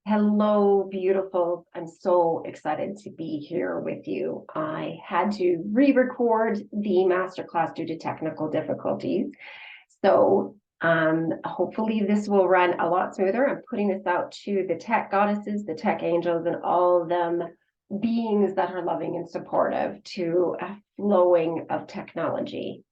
Hello, beautiful. I'm so excited to be here with you. I had to re-record the masterclass due to technical difficulties. So hopefully this will run a lot smoother. I'm putting this out to the tech goddesses, the tech angels, and all of them beings that are loving and supportive to a flowing of technology.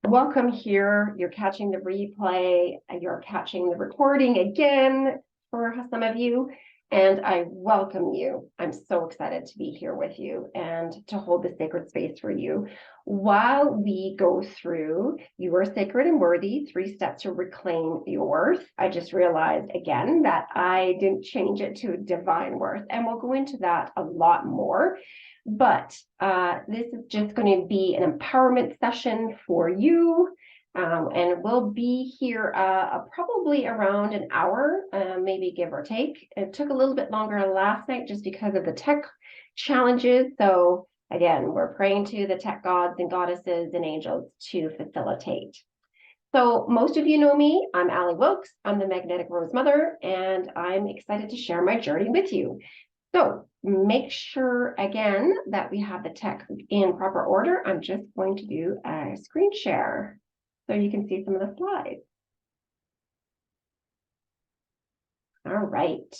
Welcome here. You're catching the replay, you're catching the recording again for some of you, and I welcome you. I'm so excited to be here with you and to hold the sacred space for you while we go through You Are Sacred and Worthy, 3 Steps to Reclaim Your Worth. I just realized again that I didn't change it to divine worth, and we'll go into that a lot more. But this is just going to be an empowerment session for you. And we'll be here probably around an hour, maybe give or take. It took a little bit longer last night just because of the tech challenges. So again, we're praying to the tech gods and goddesses and angels to facilitate. So most of you know me. I'm Allie Wilkes. I'm the Magnetic Rose Mother, and I'm excited to share my journey with you. So make sure, again, that we have the tech in proper order. I'm just going to do a screen share so you can see some of the slides. All right.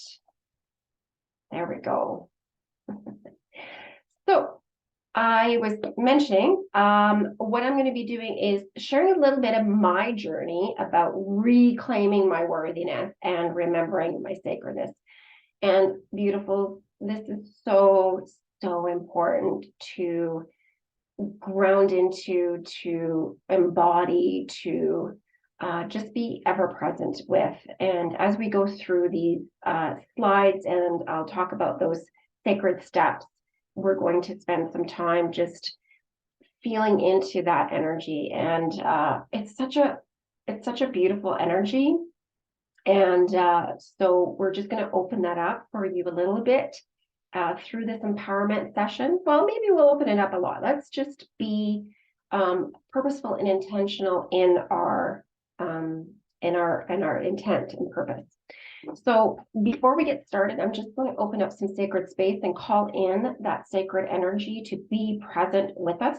There we go. So I was mentioning what I'm going to be doing is sharing a little bit of my journey about reclaiming my worthiness and remembering my sacredness. And beautiful, this is so important to ground into, to embody, to just be ever present with. And as we go through these slides, and I'll talk about those sacred steps, we're going to spend some time just feeling into that energy. And it's such a beautiful energy. And so we're just going to open that up for you a little bit through this empowerment session. Well, maybe we'll open it up a lot. Let's just be purposeful and intentional in our intent and purpose. So before we get started, I'm just going to open up some sacred space and call in that sacred energy to be present with us.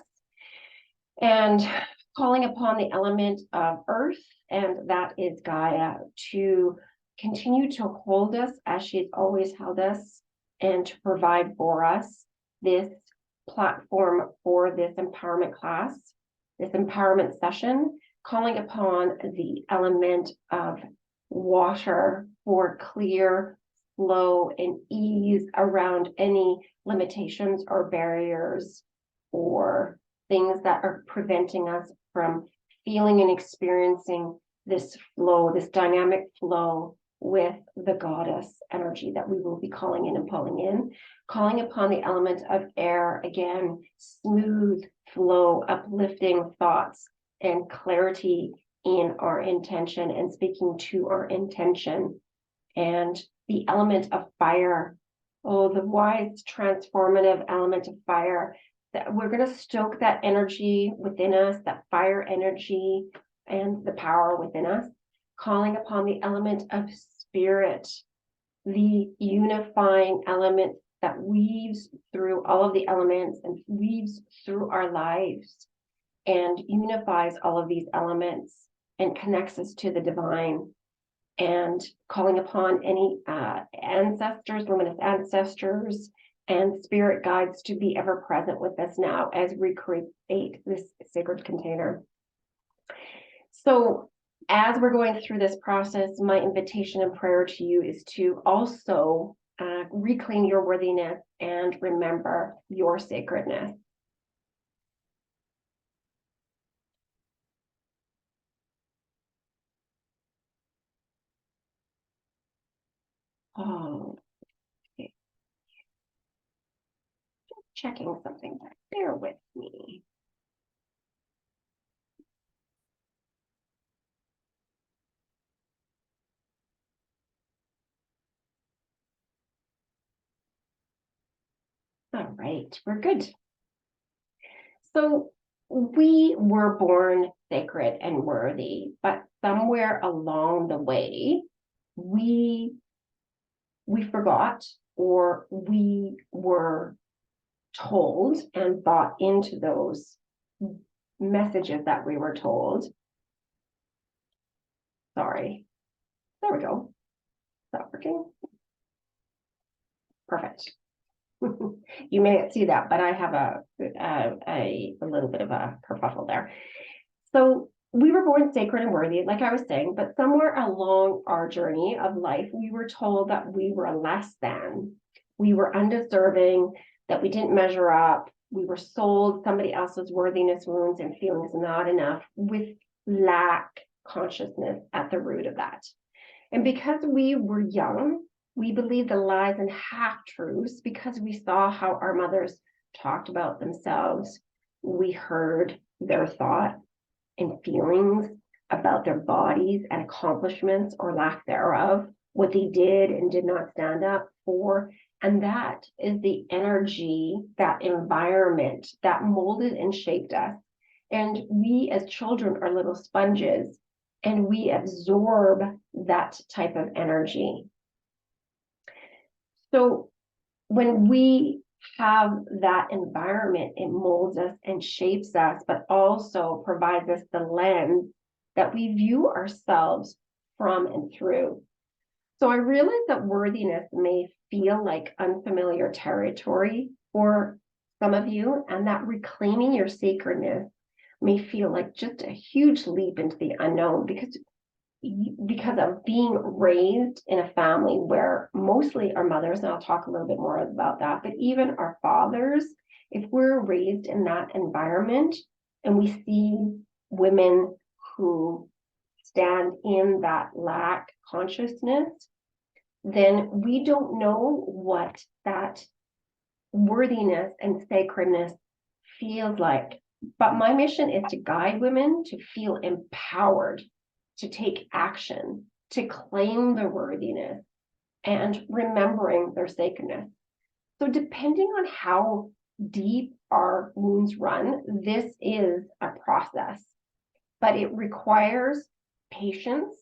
And calling upon the element of earth, and that is Gaia, to continue to hold us as she's always held us and to provide for us this platform for this empowerment class, this empowerment session, calling upon the element of water for clear flow and ease around any limitations or barriers or things that are preventing us from feeling and experiencing this flow, this dynamic flow with the goddess energy that we will be calling in and pulling in. Calling upon the element of air, again, smooth flow, uplifting thoughts and clarity in our intention and speaking to our intention. And the element of fire, the wise transformative element of fire, that we're going to stoke that energy within us, that fire energy and the power within us, calling upon the element of spirit, the unifying element that weaves through all of the elements and weaves through our lives and unifies all of these elements and connects us to the divine. And calling upon any ancestors, luminous ancestors, and spirit guides to be ever present with us now as we create this sacred container. So as we're going through this process, my invitation and prayer to you is to also reclaim your worthiness and remember your sacredness. Oh, okay. Just checking something back. Bear with me. All right, we're good. So we were born sacred and worthy, but somewhere along the way, we we forgot, or we were told and bought into those messages that we were told. Sorry, there we go. Is that working? Perfect. You may not see that, but I have a little bit of a kerfuffle there. So we were born sacred and worthy, like I was saying, but somewhere along our journey of life, we were told that we were less than, we were undeserving, that we didn't measure up. We were sold somebody else's worthiness wounds and feelings not enough, with lack consciousness at the root of that. And because we were young, we believed the lies and half-truths because we saw how our mothers talked about themselves. We heard their thought and feelings about their bodies and accomplishments or lack thereof, what they did and did not stand up for. And that is the energy, that environment that molded and shaped us. And we as children are little sponges, and we absorb that type of energy. So when we have that environment, it molds us and shapes us, but also provides us the lens that we view ourselves from and through. So I realize that worthiness may feel like unfamiliar territory for some of you, and that reclaiming your sacredness may feel like just a huge leap into the unknown because of being raised in a family where mostly our mothers, and I'll talk a little bit more about that, but even our fathers, if we're raised in that environment and we see women who stand in that lack consciousness, then we don't know what that worthiness and sacredness feels like. But my mission is to guide women to feel empowered, to take action, to claim their worthiness, and remembering their sacredness. So depending on how deep our wounds run, this is a process, but it requires patience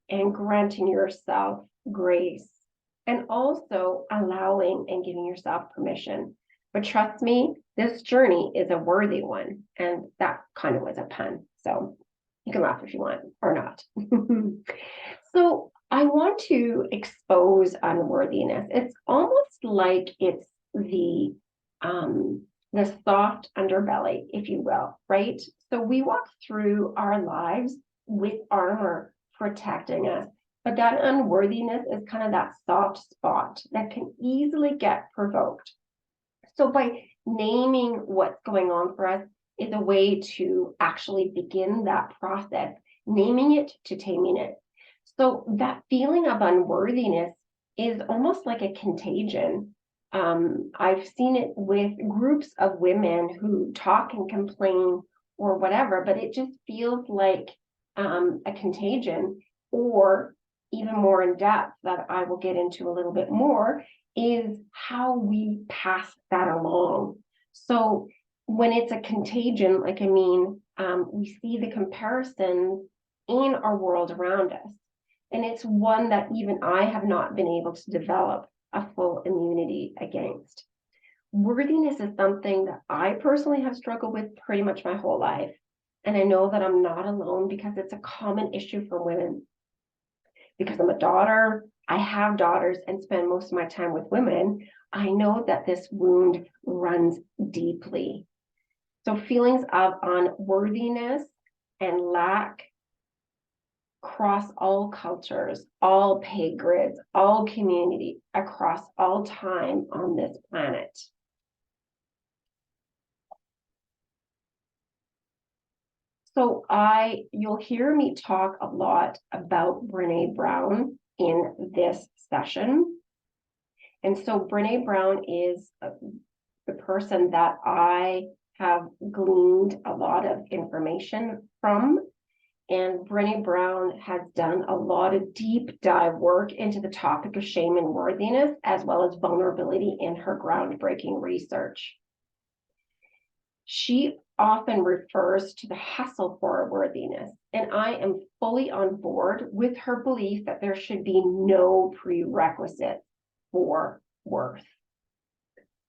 and granting yourself grace, and also allowing and giving yourself permission. But trust me, this journey is a worthy one, and that kind of was a pun. So you can laugh if you want or not. So I want to expose unworthiness. It's almost like it's the soft underbelly, if you will, right? So we walk through our lives with armor protecting us, but that unworthiness is kind of that soft spot that can easily get provoked. So by naming what's going on for us is a way to actually begin that process, naming it to taming it. So that feeling of unworthiness is almost like a contagion. I've seen it with groups of women who talk and complain or whatever, but it just feels like a contagion. Or even more in depth, that I will get into a little bit more, is how we pass that along. So when it's a contagion, like, we see the comparison in our world around us. And it's one that even I have not been able to develop a full immunity against. Worthiness is something that I personally have struggled with pretty much my whole life. And I know that I'm not alone because it's a common issue for women. Because I'm a daughter, I have daughters and spend most of my time with women, I know that this wound runs deeply. So feelings of unworthiness and lack cross all cultures, all pay grids, all community, across all time on this planet. So you'll hear me talk a lot about Brené Brown in this session. And so Brené Brown is the person that I have gleaned a lot of information from. And Brené Brown has done a lot of deep dive work into the topic of shame and worthiness, as well as vulnerability in her groundbreaking research. She often refers to the hustle for worthiness, and I am fully on board with her belief that there should be no prerequisites. for worth.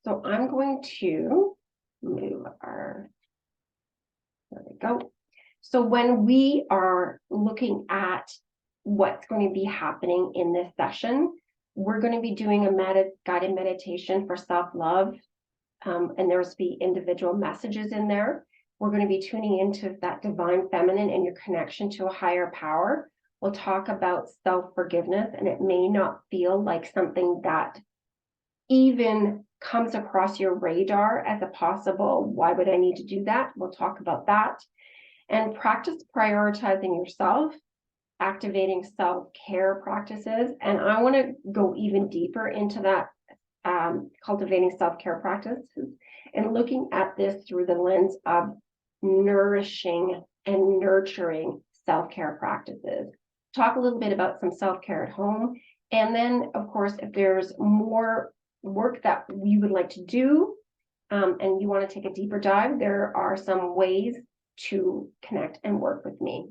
So I'm going to move our, there we go. So when we are looking at what's going to be happening in this session, we're going to be doing a guided meditation for self-love. And there's be individual messages in there. We're going to be tuning into that divine feminine and your connection to a higher power. We'll talk about self-forgiveness, and it may not feel like something that even comes across your radar as a possible, why would I need to do that? We'll talk about that. And practice prioritizing yourself, activating self-care practices. And I want to go even deeper into that, cultivating self-care practices and looking at this through the lens of nourishing and nurturing self-care practices. Talk a little bit about some self-care at home. And then, of course, if there's more work that you would like to do, and you want to take a deeper dive, there are some ways to connect and work with me.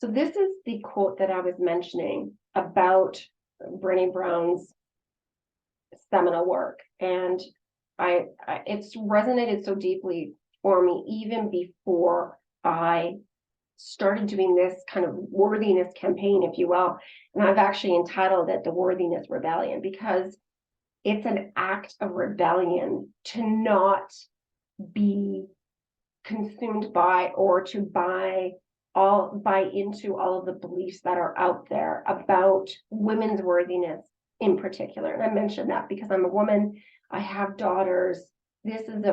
So this is the quote that I was mentioning about Brené Brown's seminal work, and it's resonated so deeply for me even before I started doing this kind of worthiness campaign, if you will. And I've actually entitled it the Worthiness Rebellion, because it's an act of rebellion to not be consumed by or to buy into all of the beliefs that are out there about women's worthiness in particular. And I mentioned that because I'm a woman, I have daughters. This is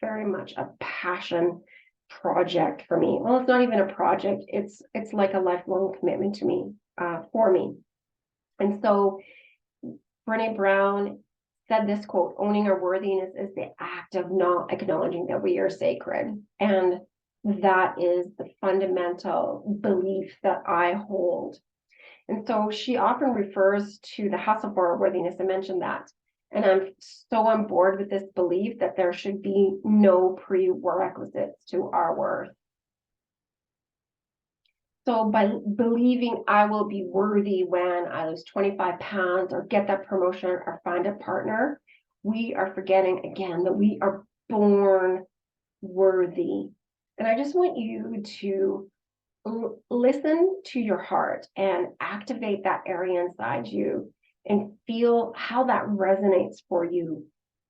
very much a passion project for me. Well, it's not even a project. It's like a lifelong commitment to me, for me. And so Brené Brown said this quote, owning our worthiness is the act of not acknowledging that we are sacred. And that is the fundamental belief that I hold. And so she often refers to the hustle for worthiness. I mentioned that. And I'm so on board with this belief that there should be no prerequisites to our worth. So by believing I will be worthy when I lose 25 pounds or get that promotion or find a partner, we are forgetting again that we are born worthy. And I just want you to listen to your heart and activate that area inside you and feel how that resonates for you,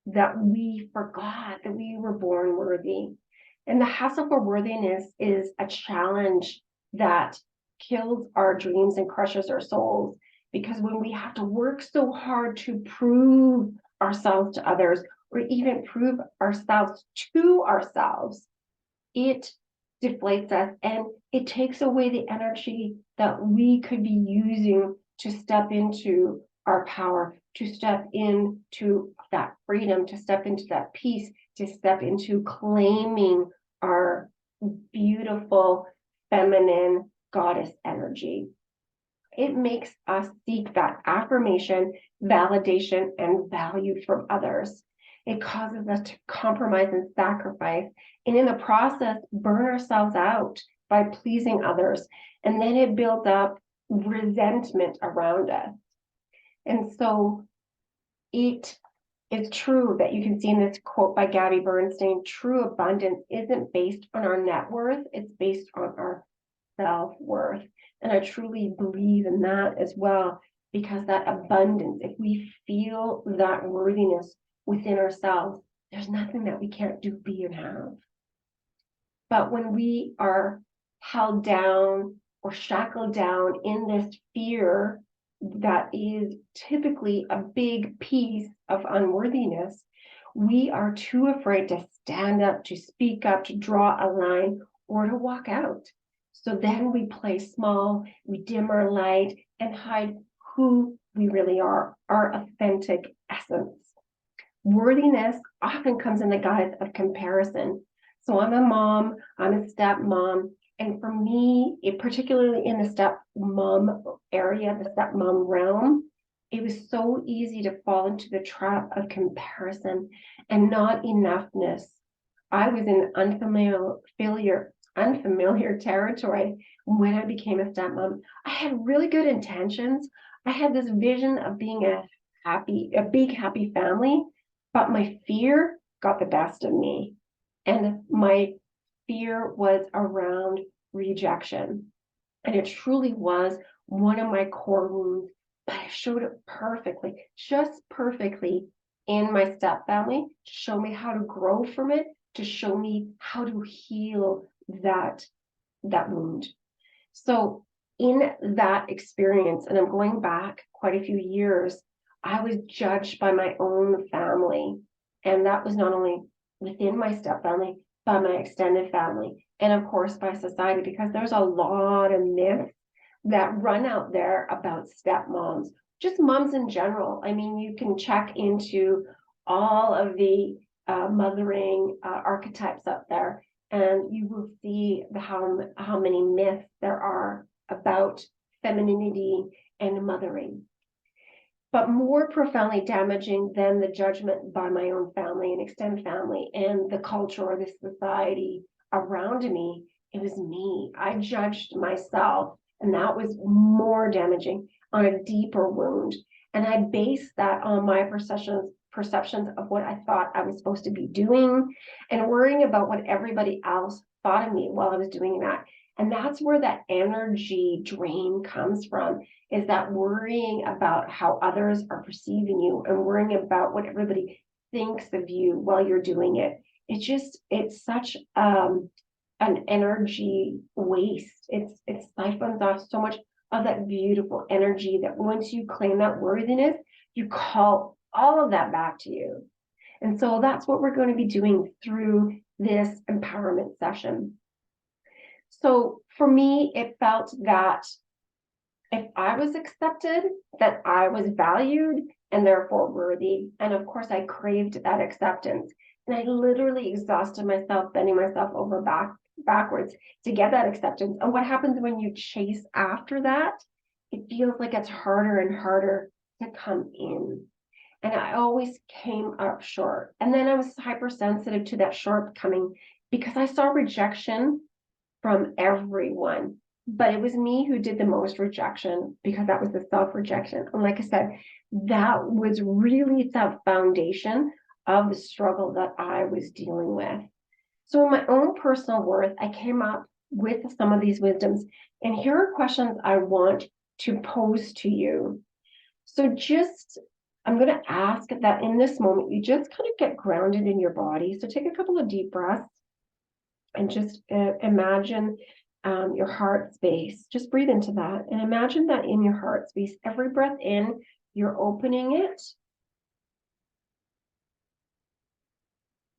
that we forgot that we were born worthy. And the hustle for worthiness is a challenge that kills our dreams and crushes our souls, because when we have to work so hard to prove ourselves to others or even prove ourselves to ourselves, it deflates us and it takes away the energy that we could be using to step into our power, to step into that freedom, to step into that peace, to step into claiming our beautiful feminine goddess energy. It makes us seek that affirmation, validation, and value from others. It causes us to compromise and sacrifice, and in the process, burn ourselves out by pleasing others. And then it builds up resentment around us. And so it is true that you can see in this quote by Gabby Bernstein, true abundance isn't based on our net worth, it's based on our self-worth. And I truly believe in that as well, because that abundance, if we feel that worthiness within ourselves, there's nothing that we can't do, be, and have. But when we are held down or shackled down in this fear that is typically a big piece of unworthiness, we are too afraid to stand up, to speak up, to draw a line, or to walk out. So then we play small, we dim our light, and hide who we really are, our authentic essence. Worthiness often comes in the guise of comparison. So I'm a mom, I'm a stepmom, and for me, particularly in the stepmom area, the stepmom realm, it was so easy to fall into the trap of comparison and not enoughness. I was in unfamiliar territory when I became a stepmom. I had really good intentions. I had this vision of being a big, happy family, but my fear got the best of me. And my fear was around rejection. And it truly was one of my core wounds, but I showed it perfectly, just perfectly in my step family to show me how to grow from it, to show me how to heal that wound. So in that experience, and I'm going back quite a few years, I was judged by my own family. And that was not only within my step family, by my extended family, and of course by society, because there's a lot of myths that run out there about stepmoms, just moms in general. I mean, you can check into all of the mothering archetypes up there, and you will see how many myths there are about femininity and mothering. But more profoundly damaging than the judgment by my own family and extended family and the culture or the society around me, it was me. I judged myself, and that was more damaging, on a deeper wound. And I based that on my perceptions of what I thought I was supposed to be doing, and worrying about what everybody else thought of me while I was doing that. And that's where that energy drain comes from, is that worrying about how others are perceiving you and worrying about what everybody thinks of you while you're doing it. It's such an energy waste. It siphons off so much of that beautiful energy that once you claim that worthiness, you call all of that back to you. And so that's what we're going to be doing through this empowerment session. So for me, it felt that if I was accepted, that I was valued and therefore worthy. And of course, I craved that acceptance. And I literally exhausted myself, bending myself over backwards to get that acceptance. And what happens when you chase after that? It feels like it's harder and harder to come in. And I always came up short. And then I was hypersensitive to that shortcoming because I saw rejection from everyone. But it was me who did the most rejection because that was the self-rejection. And like I said, that was really the foundation of the struggle that I was dealing with. So in my own personal worth, I came up with some of these wisdoms. And here are questions I want to pose to you. So I'm going to ask that in this moment, you just kind of get grounded in your body. So take a couple of deep breaths and just imagine your heart space. Just breathe into that and imagine that in your heart space. Every breath in, you're opening it.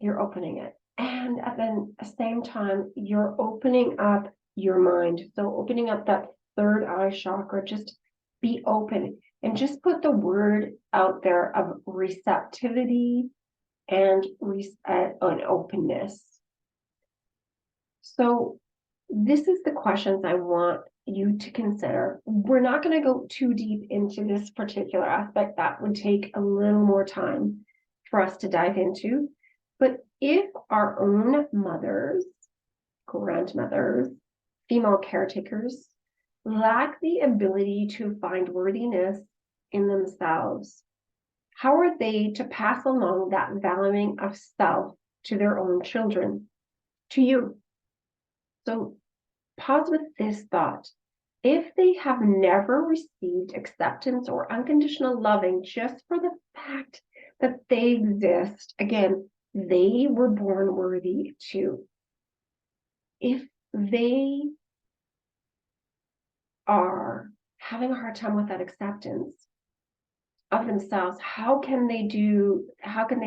You're opening it. And at the same time, you're opening up your mind. So opening up that third eye chakra, just be open and just put the word out there of receptivity and openness. So this is the questions I want you to consider. We're not going to go too deep into this particular aspect. That would take a little more time for us to dive into. But if our own mothers, grandmothers, female caretakers lack the ability to find worthiness in themselves, how are they to pass along that valuing of self to their own children, to you? So pause with this thought. If they have never received acceptance or unconditional loving just for the fact that they exist, again, they were born worthy too. If they are having a hard time with that acceptance of themselves, how can they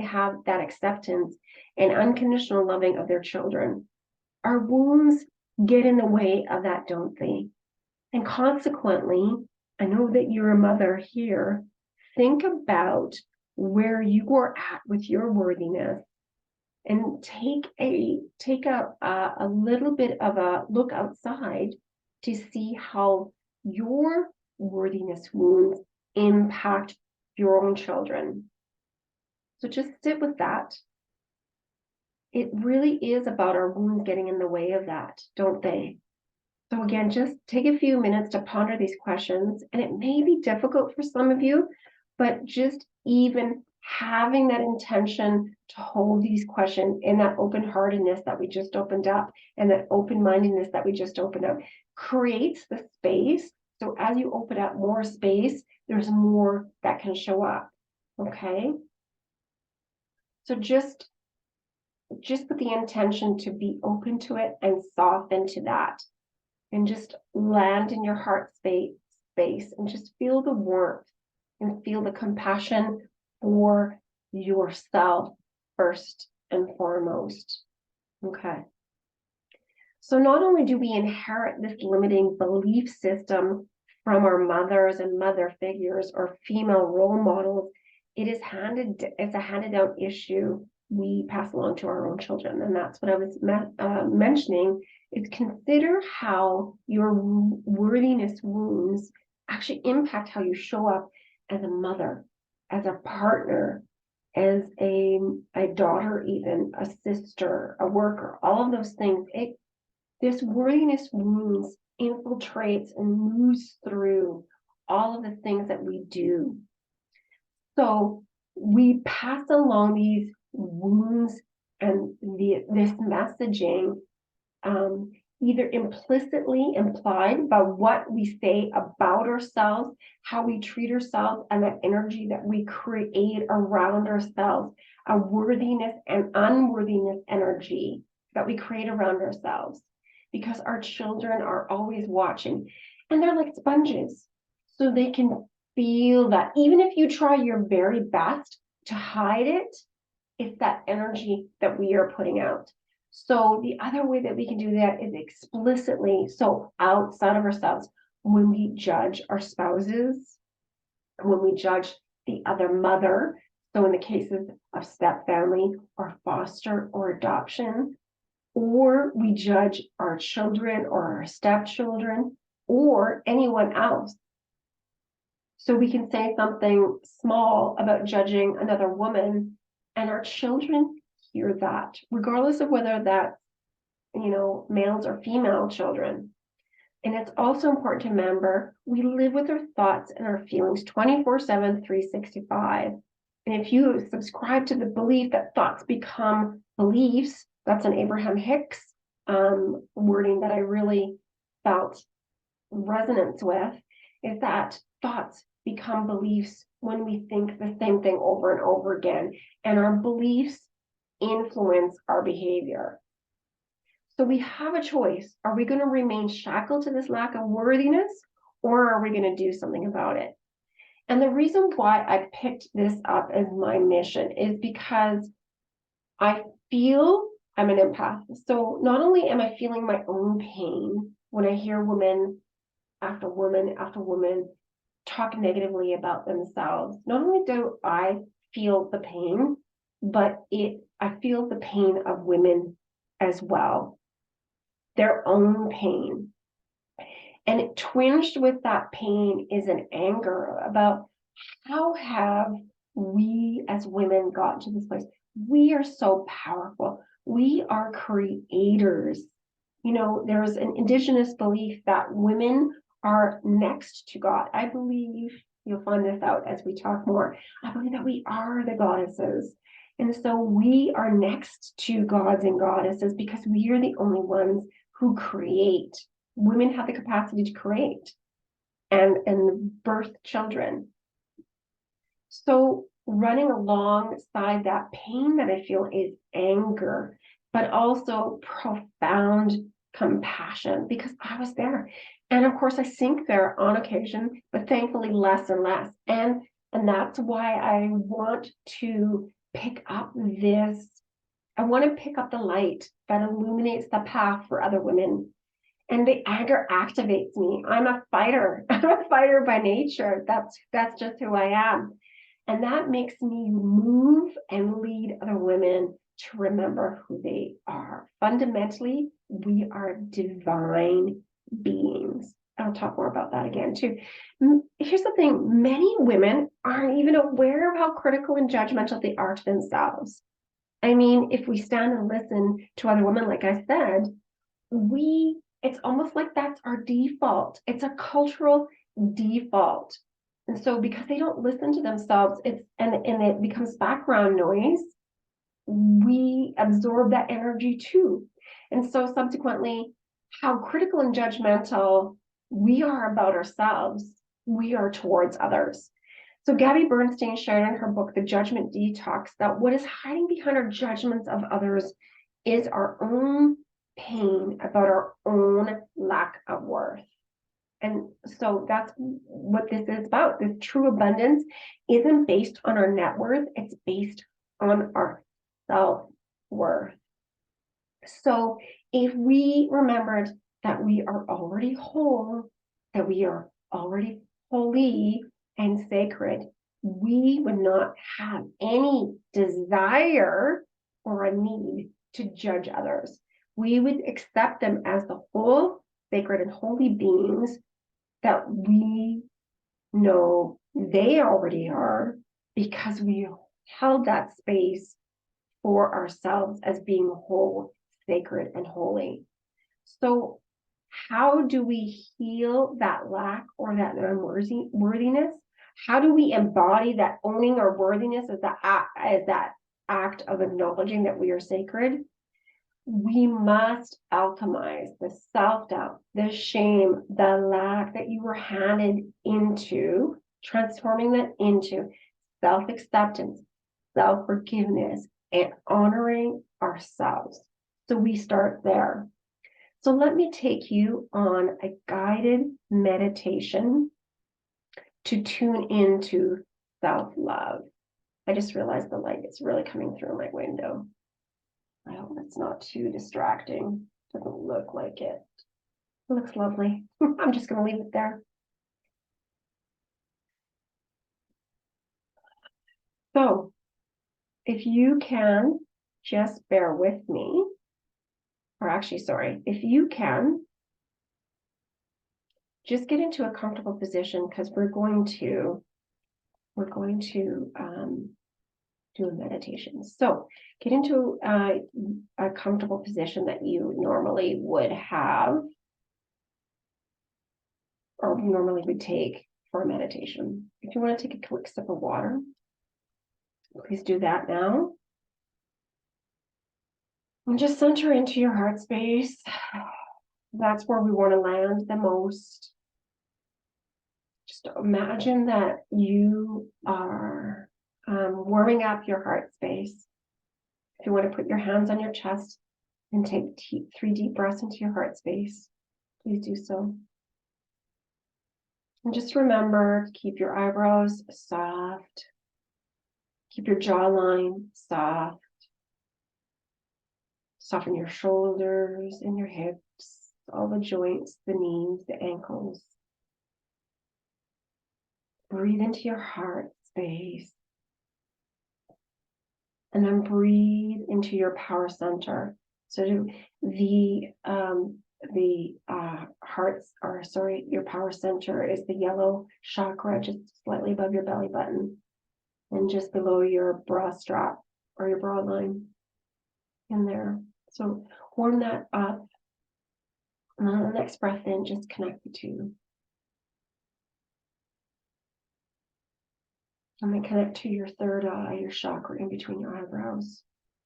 have that acceptance and unconditional loving of their children? Our wounds get in the way of that, don't they? And consequently, I know that you're a mother here. Think about where you are at with your worthiness and take a little bit of a look outside to see how your worthiness wounds impact your own children. So just sit with that it really is about our wounds getting in the way of that, don't they? So again, just take a few minutes to ponder these questions, and it may be difficult for some of you, but just even having that intention to hold these questions in that open-heartedness that we just opened up and that open-mindedness that we just opened up creates the space. So as you open up more space, there's more that can show up, okay? So just with the intention to be open to it and soften to that. And just land in your heart space and just feel the warmth and feel the compassion for yourself first and foremost. Okay. So not only do we inherit this limiting belief system from our mothers and mother figures or female role models, it's a handed down issue we pass along to our own children. And that's what I was mentioning, is consider how your worthiness wounds actually impact how you show up as a mother, as a partner, as a daughter, even a sister, a worker, all of those things. This worthiness wounds infiltrates and moves through all of the things that we do. So we pass along these wounds and this messaging, either implicitly implied by what we say about ourselves, how we treat ourselves, and that energy that we create around ourselves, a worthiness and unworthiness energy that we create around ourselves, because our children are always watching, and they're like sponges, so they can feel that. Even if you try your very best to hide it, it's that energy that we are putting out. So the other way that we can do that is explicitly, so outside of ourselves, when we judge our spouses, when we judge the other mother, so in the cases of step family or foster or adoption, or we judge our children or our stepchildren or anyone else. So we can say something small about judging another woman, and our children hear that, regardless of whether that's, males or female children. And it's also important to remember, we live with our thoughts and our feelings 24/7, 365. And if you subscribe to the belief that thoughts become beliefs, that's an Abraham Hicks wording that I really felt resonance with, is that thoughts become beliefs when we think the same thing over and over again, and our beliefs influence our behavior. So we have a choice. Are we going to remain shackled to this lack of worthiness, or are we going to do something about it? And the reason why I picked this up as my mission is because I feel I'm an empath. So not only am I feeling my own pain when I hear woman after woman after woman talk negatively about themselves, not only do I feel the pain, but I feel the pain of women as well, their own pain. And it twinged with that pain is an anger about how have we as women gotten to this place. We are so powerful. We are creators. There's an indigenous belief that women are next to God. I believe, you'll find this out as we talk more, I believe that we are the goddesses. And so we are next to gods and goddesses because we are the only ones who create. Women have the capacity to create and birth children. So running alongside that pain that I feel is anger, but also profound compassion, because I was there. And of course I sink there on occasion, but thankfully less and less. And that's why I want to pick up this. I want to pick up the light that illuminates the path for other women. And the anger activates me. I'm a fighter. I'm a fighter by nature. That's just who I am. And that makes me move and lead other women to remember who they are. Fundamentally, we are divine beings. I'll talk more about that again too. Here's the thing, many women aren't even aware of how critical and judgmental they are to themselves. I mean, if we stand and listen to other women, like I said, it's almost like that's our default. It's a cultural default. And so because they don't listen to themselves, and it becomes background noise, we absorb that energy too. And so subsequently, how critical and judgmental we are about ourselves, we are towards others. So Gabby Bernstein shared in her book, The Judgment Detox, that what is hiding behind our judgments of others is our own pain about our own lack of worth. And so that's what this is about. This true abundance isn't based on our net worth, it's based on our self-worth. So if we remembered that we are already whole, that we are already holy and sacred, we would not have any desire or a need to judge others. We would accept them as the whole, sacred, and holy beings that we know they already are, because we held that space for ourselves as being whole, sacred, and holy. So how do we heal that lack or that unworthiness? How do we embody that owning our worthiness as that act of acknowledging that we are sacred? We must alchemize the self-doubt, the shame, the lack that you were handed into, transforming that into self-acceptance, self-forgiveness, and honoring ourselves. So we start there. So let me take you on a guided meditation to tune into self-love. I just realized the light is really coming through my window. I hope it's not too distracting. Doesn't look like it. It looks lovely. I'm just going to leave it there. So if you can just bear with me, or actually, sorry, if you can just get into a comfortable position, because we're going to do a meditation. So get into a comfortable position that you normally would have or normally would take for a meditation. If you want to take a quick sip of water, please do that now. And just center into your heart space. That's where we want to land the most. Just imagine that you are warming up your heart space. If you want to put your hands on your chest and take 3 deep breaths into your heart space, please do so. And just remember to keep your eyebrows soft, keep your jawline soft, soften your shoulders and your hips, all the joints, the knees, the ankles. Breathe into your heart space. And then breathe into your power center. So your power center is the yellow chakra, just slightly above your belly button and just below your bra strap or your bra line in there. So warm that up. And then the next breath in, just connect the two. And then connect to your third eye, your chakra in between your eyebrows.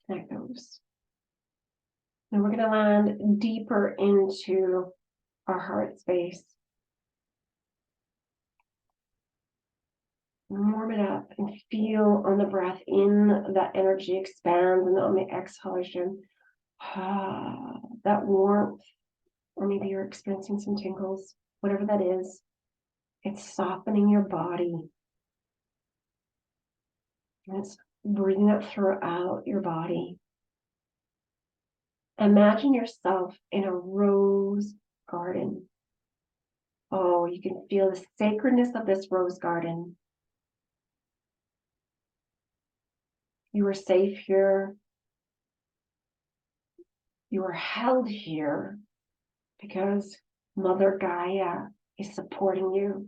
Connect those. And we're going to land deeper into our heart space. Warm it up and feel on the breath in that energy expands, and on the exhalation, that warmth, or maybe you're experiencing some tingles, whatever that is, it's softening your body. And it's breathing that throughout your body. Imagine yourself in a rose garden. Oh, you can feel the sacredness of this rose garden. You are safe here. You are held here because Mother Gaia is supporting you.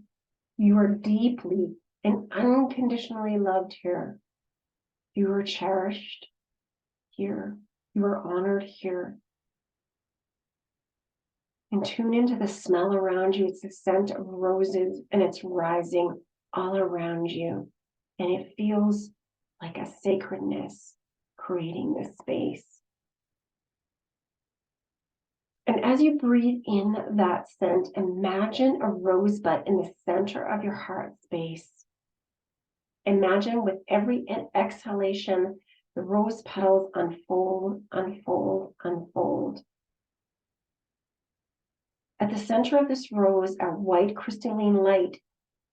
You are deeply and unconditionally loved here. You are cherished. here. You are honored here. And tune into the smell around you. It's the scent of roses, and it's rising all around you. And it feels like a sacredness creating this space. And as you breathe in that scent, imagine a rosebud in the center of your heart space. Imagine with every exhalation, the rose petals unfold, unfold, unfold. At the center of this rose, a white crystalline light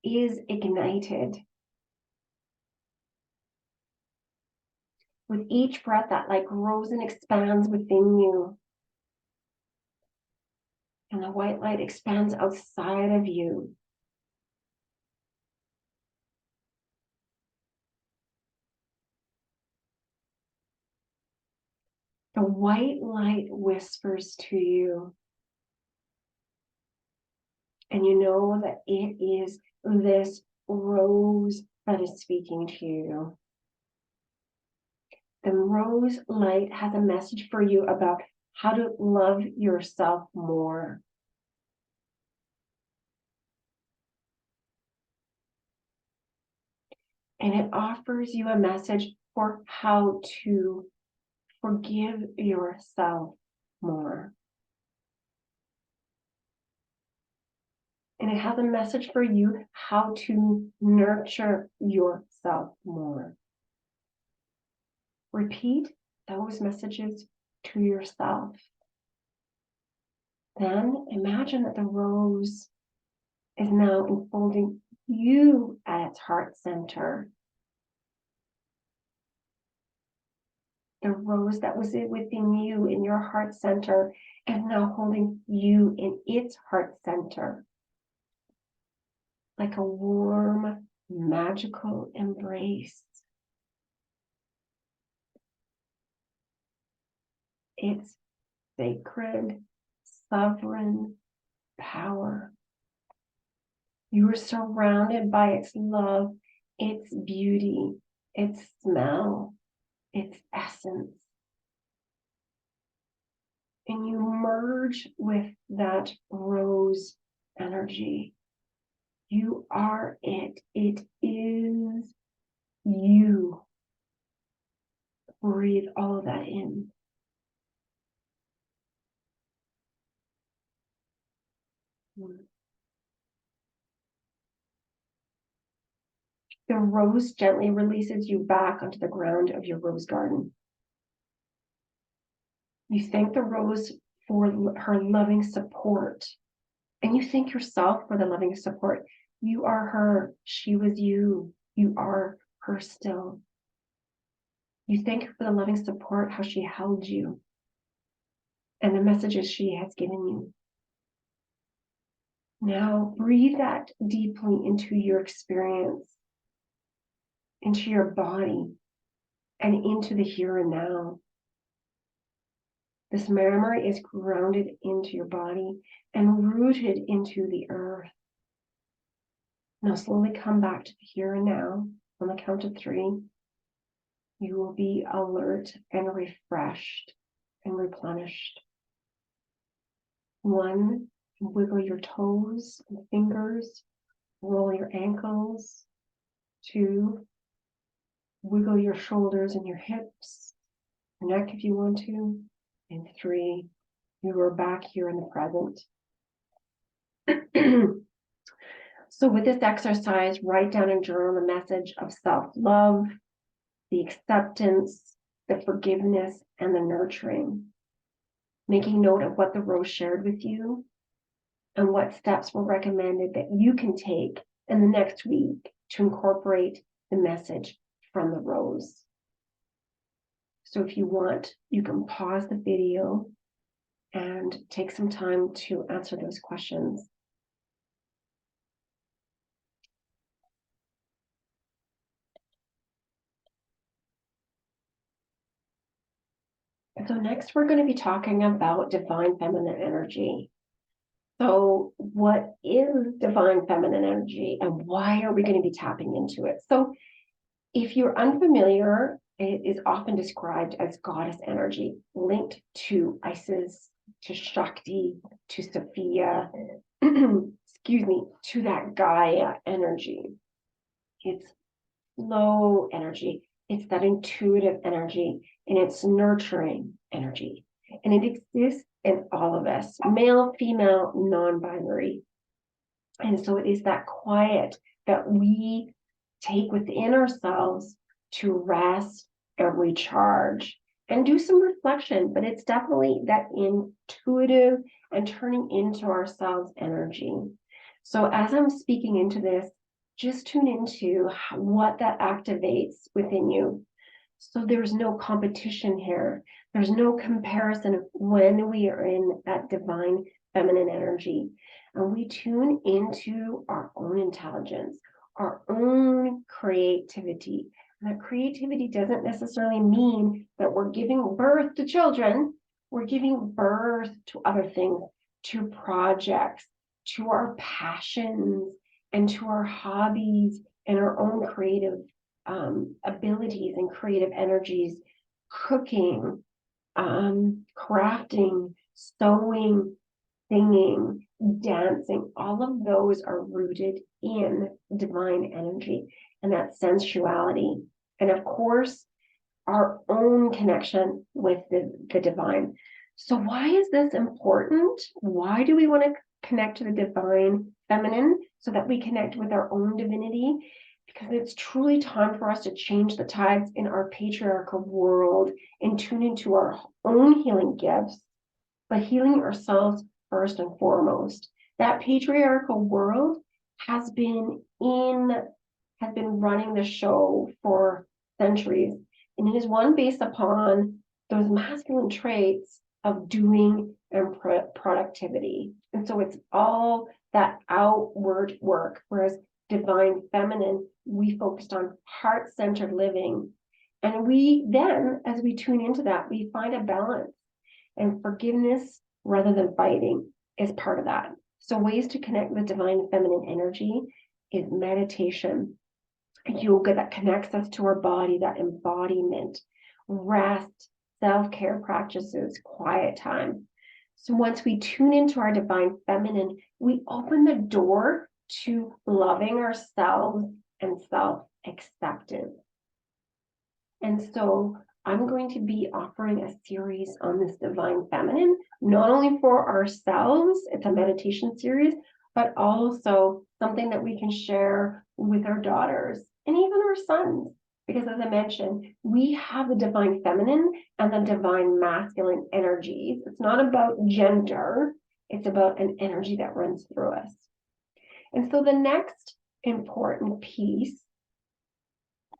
is ignited. With each breath, that light grows and expands within you. And the white light expands outside of you. The white light whispers to you. And you know that it is this rose that is speaking to you. The rose light has a message for you about how to love yourself more. And it offers you a message for how to forgive yourself more. And it has a message for you how to nurture yourself more. Repeat those messages to yourself. Then imagine that the rose is now enfolding you at its heart center. The rose that was within you in your heart center is now holding you in its heart center. Like a warm, magical embrace. It's sacred, sovereign power. You are surrounded by its love, its beauty, its smell, its essence. And you merge with that rose energy. You are it. It is you. Breathe all of that in. The rose gently releases you back onto the ground of your rose garden. You thank the rose for her loving support. And you thank yourself for the loving support. You are her. She was you. You are her still. You thank her for the loving support, how she held you, and the messages she has given you. Now breathe that deeply into your experience, into your body, and into the here and now. This memory is grounded into your body and rooted into the earth. Now slowly come back to the here and now. On the count of 3, you will be alert and refreshed and replenished. 1, wiggle your toes and fingers, roll your ankles. 2, wiggle your shoulders and your hips, your neck if you want to. And 3, you are back here in the present. So with this exercise, write down and journal the message of self-love, the acceptance, the forgiveness, and the nurturing. Making note of what the rose shared with you and what steps were recommended that you can take in the next week to incorporate the message from the rose. So if you want, you can pause the video and take some time to answer those questions. So next we're going to be talking about divine feminine energy. So what is divine feminine energy and why are we going to be tapping into it? So If you're unfamiliar, it is often described as goddess energy, linked to Isis, to Shakti, to Sophia, excuse me, to that Gaia energy. It's low energy. It's that intuitive energy, and it's nurturing energy. And it exists in all of us, male, female, non-binary. And so it is that quiet that we take within ourselves to rest and recharge and do some reflection. But it's definitely that intuitive and turning into ourselves energy. So as I'm speaking into this, just tune into what that activates within you. So there's no competition here. There's no comparison when we are in that divine feminine energy. And we tune into our own intelligence, our own creativity. And that creativity doesn't necessarily mean that we're giving birth to children. We're giving birth to other things, to projects, to our passions, and to our hobbies and our own creative abilities and creative energies, cooking, crafting, sewing, singing, dancing. All of those are rooted in divine energy and that sensuality. And of course, our own connection with the divine. So why is this important? Why do we want to connect to the divine feminine so that we connect with our own divinity? Because it's truly time for us to change the tides in our patriarchal world and tune into our own healing gifts, but healing ourselves first and foremost. That patriarchal world has been running the show for centuries, and it is one based upon those masculine traits of doing and productivity. And so it's all that outward work, whereas divine feminine, we focused on heart-centered living. And we then, as we tune into that, we find a balance, and forgiveness rather than fighting is part of that. So ways to connect with divine feminine energy is meditation, yoga that connects us to our body, that embodiment, rest, self-care practices, quiet time. So once we tune into our divine feminine, we open the door to loving ourselves and self-acceptance. And so I'm going to be offering a series on this divine feminine, not only for ourselves, it's a meditation series, but also something that we can share with our daughters and even our sons. Because as I mentioned, we have the divine feminine and the divine masculine energies. It's not about gender, it's about an energy that runs through us. And so the next important piece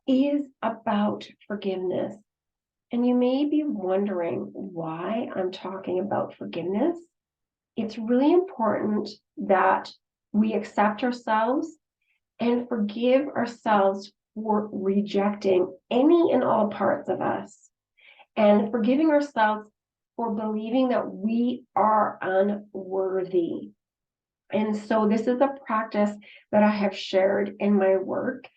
is about forgiveness. And you may be wondering why I'm talking about forgiveness. It's really important that we accept ourselves and forgive ourselves for rejecting any and all parts of us, and forgiving ourselves for believing that we are unworthy. And so this is a practice that I have shared in my work,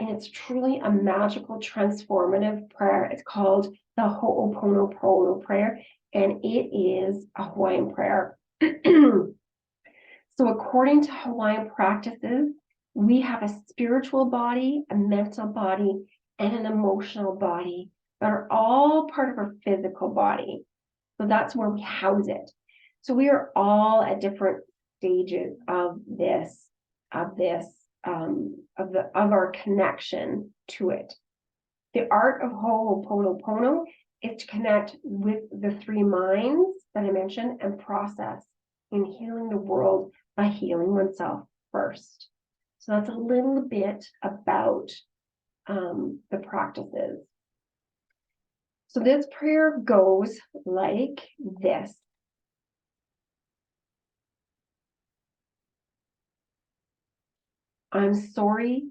and it's truly a magical, transformative prayer. It's called the Ho'oponopono prayer, and it is a Hawaiian prayer. So according to Hawaiian practices, we have a spiritual body, a mental body, and an emotional body that are all part of our physical body. So that's where we house it. So we are all at different stages of our connection to it. The art of Ho'oponopono is to connect with the three minds that I mentioned and process in healing the world by healing oneself first. So that's a little bit about the practices. So this prayer goes like this. I'm sorry,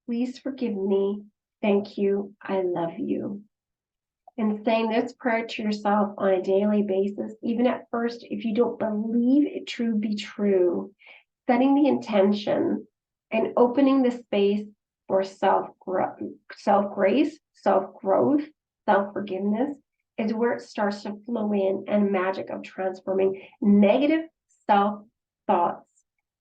please forgive me, thank you, I love you. And saying this prayer to yourself on a daily basis, even at first, if you don't believe it to be true, setting the intention and opening the space for self-grace, self-growth, self-forgiveness is where it starts to flow in, and magic of transforming negative self-thoughts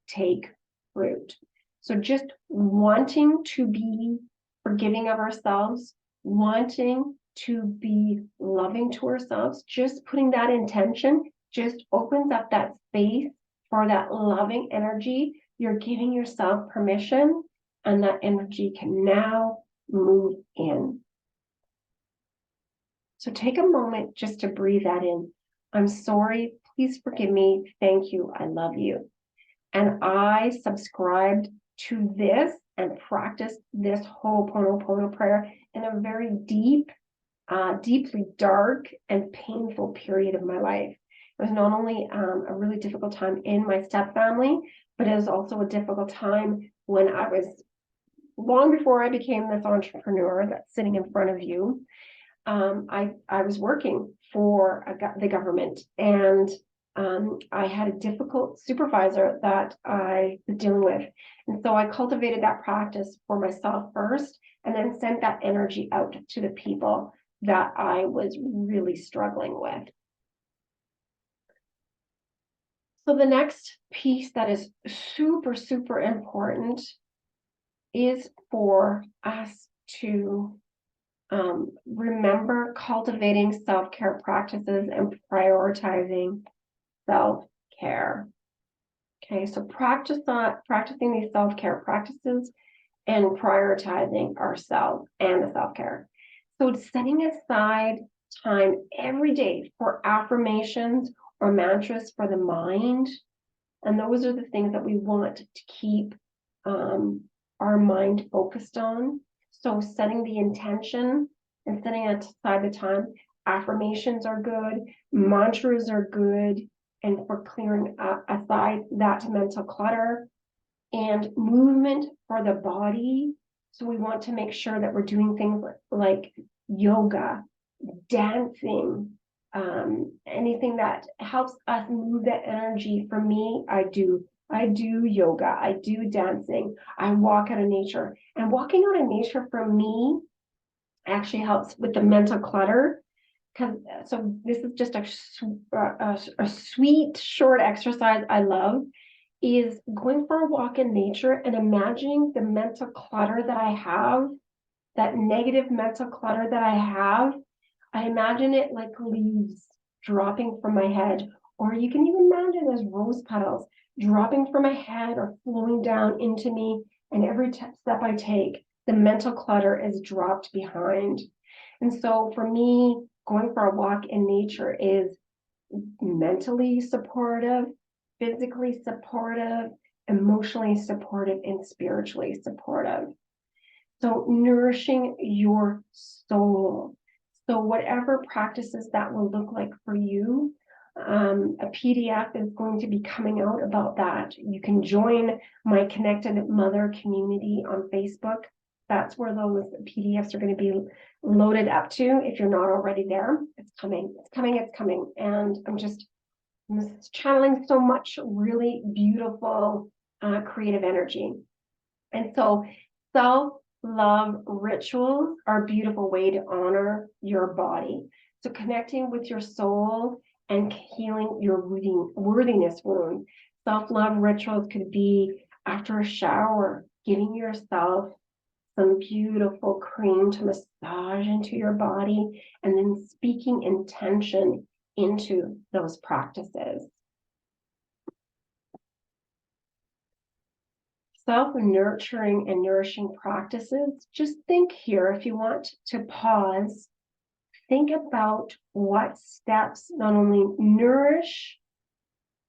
take root. So just wanting to be forgiving of ourselves, wanting to be loving to ourselves, just putting that intention just opens up that space for that loving energy. You're giving yourself permission, and that energy can now move in. So take a moment just to breathe that in. I'm sorry, please forgive me, thank you, I love you. And I subscribed to this and practiced this Ho'oponopono prayer in a very deeply dark and painful period of my life. It was not only a really difficult time in my stepfamily, but it was also a difficult time when I was, long before I became this entrepreneur that's sitting in front of you. I was working for the government, and I had a difficult supervisor that I was dealing with. And so I cultivated that practice for myself first, and then sent that energy out to the people that I was really struggling with. So the next piece that is super, super important is for us to remember cultivating self-care practices and prioritizing self-care. Okay, so practicing these self-care practices and prioritizing ourselves and the self-care. So setting aside time every day for affirmations or mantras for the mind. And those are the things that we want to keep our mind focused on. So setting the intention and setting aside the time. Affirmations are good, mantras are good, and for clearing aside that mental clutter. And movement for the body. So we want to make sure that we're doing things like yoga, dancing, anything that helps us move that energy. For me, I do yoga, I do dancing, I walk out of nature. And walking out of nature for me actually helps with the mental clutter. So this is just a sweet, short exercise I love, is going for a walk in nature and imagining the mental clutter that I have, that negative mental clutter that I have. I imagine it like leaves dropping from my head, or you can even imagine as rose petals dropping from my head or flowing down into me. And every step I take, the mental clutter is dropped behind. And so for me, going for a walk in nature is mentally supportive, physically supportive, emotionally supportive, and spiritually supportive. So nourishing your soul. So whatever practices that will look like for you, a PDF is going to be coming out about that. You can join my Connected Mother community on Facebook. That's where those PDFs are going to be loaded up to. If you're not already there, it's coming, it's coming, it's coming. And I'm just channeling so much really beautiful creative energy. And so self-love rituals are a beautiful way to honor your body. So connecting with your soul and healing your worthiness wound. Self-love rituals could be after a shower, giving yourself some beautiful cream to massage into your body, and then speaking intention into those practices. Self-nurturing and nourishing practices, just think here, if you want to pause, think about what steps not only nourish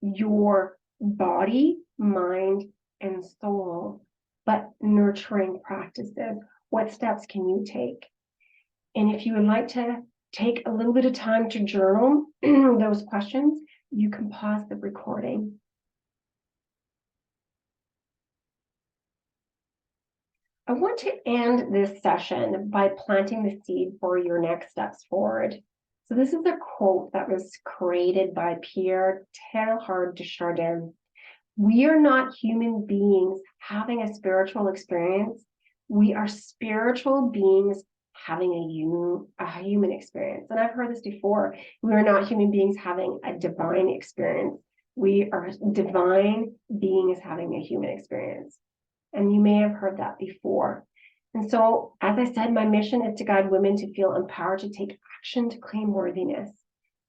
your body, mind, and soul, but nurturing practices. What steps can you take? And if you would like to take a little bit of time to journal those questions, you can pause the recording. I want to end this session by planting the seed for your next steps forward. So this is a quote that was created by Pierre Teilhard de Chardin. We are not human beings having a spiritual experience. We are spiritual beings having a human experience. And I've heard this before. We are not human beings having a divine experience. We are divine beings having a human experience. And you may have heard that before. And so, as I said, my mission is to guide women to feel empowered to take action to claim worthiness.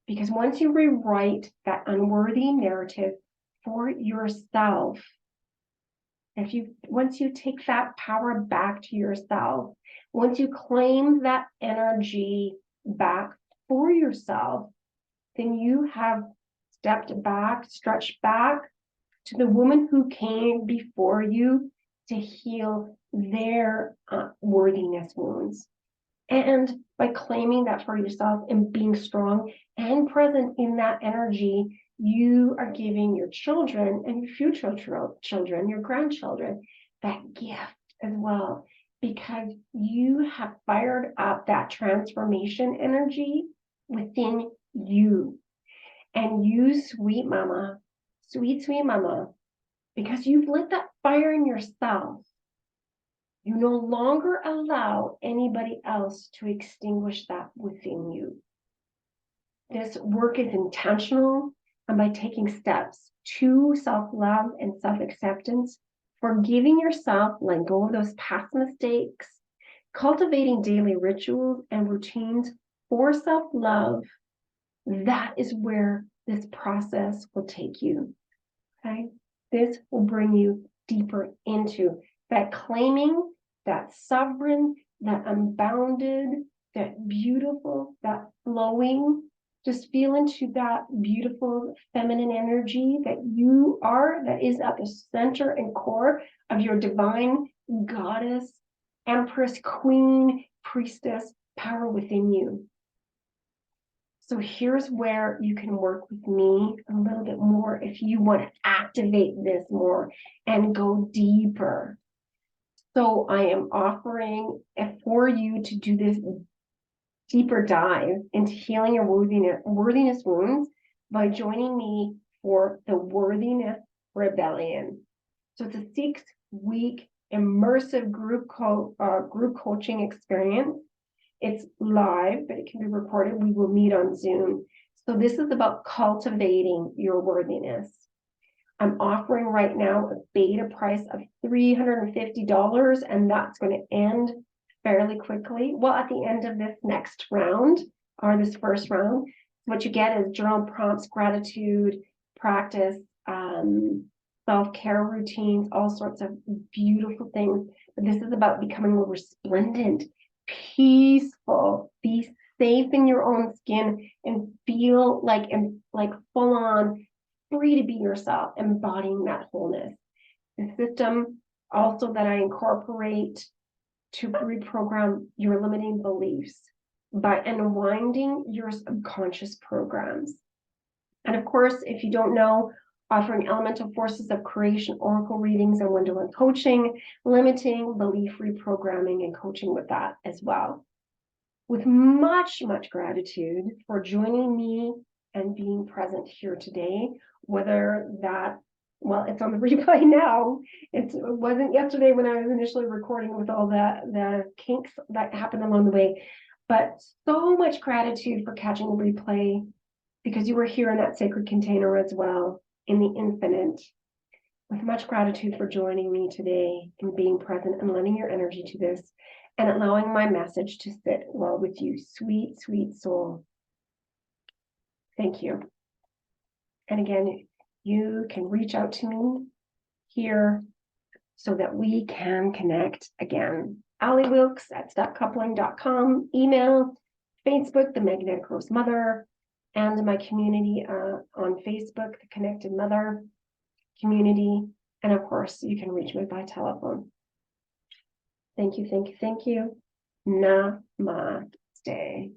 Because once you rewrite that unworthy narrative for yourself, once you take that power back to yourself, once you claim that energy back for yourself, then you have stepped back, stretched back to the woman who came before you to heal their worthiness wounds. And by claiming that for yourself and being strong and present in that energy, you are giving your children and your future children, your grandchildren, that gift as well, because you have fired up that transformation energy within you. And you, sweet mama, sweet mama, because you've lit that fire in yourself, you no longer allow anybody else to extinguish that within you. This work is intentional, and by taking steps to self-love and self-acceptance, forgiving yourself, letting go of those past mistakes, cultivating daily rituals and routines for self-love, that is where this process will take you. Okay? This will bring you deeper into that claiming, that sovereign, that unbounded, that beautiful, that flowing. Just feel into that beautiful feminine energy that you are, that is at the center and core of your divine goddess, empress, queen, priestess power within you. So here's where you can work with me a little bit more if you want to activate this more and go deeper. So I am offering for you to do this deeper dive into healing your worthiness wounds by joining me for the Worthiness Rebellion. So it's a 6-week immersive group coaching experience. It's live, but it can be recorded. We will meet on Zoom. So this is about cultivating your worthiness. I'm offering right now a beta price of $350, and that's going to end fairly quickly. Well, at the end of this next round, or this first round, what you get is journal prompts, gratitude, practice, self-care routines, all sorts of beautiful things. But this is about becoming more resplendent, peaceful, be safe in your own skin, and feel like full on free to be yourself, embodying that wholeness. The system also that I incorporate to reprogram your limiting beliefs by unwinding your subconscious programs. And of course, if you don't know, offering elemental forces of creation, oracle readings, and one-to-one coaching, limiting belief reprogramming, and coaching with that as well. With much, much gratitude for joining me and being present here today, whether that, well, it's on the replay now. It wasn't yesterday when I was initially recording with all the kinks that happened along the way, but so much gratitude for catching the replay, because you were here in that sacred container as well, in the infinite. With much gratitude for joining me today and being present and lending your energy to this and allowing my message to sit well with you, sweet, sweet soul. Thank you. And again, you can reach out to me here so that we can connect again. Allie Wilkes at stopcoupling.com, email, Facebook, The Magnetic Rose Mother, and my community on Facebook, The Connected Mother Community. And of course, you can reach me by telephone. Thank you, thank you, thank you. Namaste.